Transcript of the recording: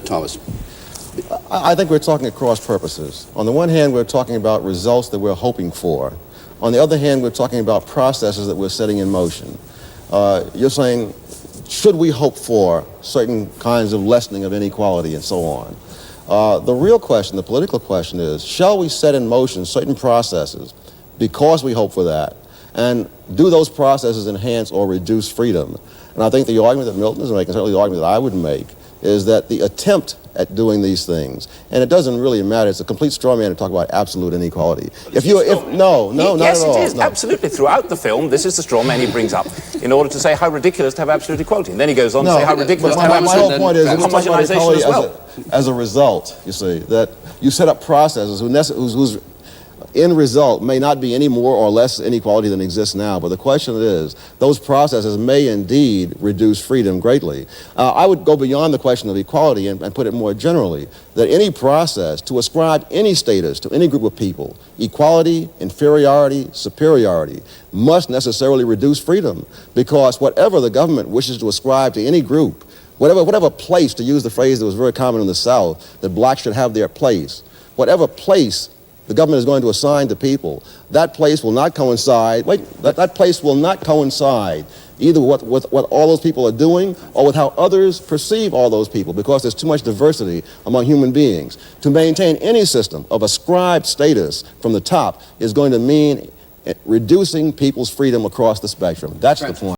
Thomas. I think we're talking at cross purposes. On the one hand, we're talking about results that we're hoping for. On the other hand, we're talking about processes that we're setting in motion. You're saying, should we hope for certain kinds of lessening of inequality and so on? The real question, the political question is, shall we set in motion certain processes because we hope for that? And do those processes enhance or reduce freedom? And I think the argument that Milton is making, certainly the argument that I would make, is that the attempt at doing these things, and it doesn't really matter, it's a complete straw man to talk about absolute inequality. Yes, it is. No. Absolutely. Throughout the film, this is the straw man he brings up in order to say how ridiculous to have absolute equality. And then he goes on to say how ridiculous to have absolute homogenization as well. As a result, you see, that you set up processes whose end result may not be any more or less inequality than exists now, but the question is, those processes may indeed reduce freedom greatly. I would go beyond the question of equality and put it more generally, that any process to ascribe any status to any group of people, equality, inferiority, superiority, must necessarily reduce freedom, because whatever the government wishes to ascribe to any group, whatever place, to use the phrase that was very common in the South, that blacks should have their place, whatever place the government is going to assign to people, that place will not coincide, that place will not coincide either with what all those people are doing or with how others perceive all those people, because there's too much diversity among human beings. To maintain any system of ascribed status from the top is going to mean reducing people's freedom across the spectrum. That's the point.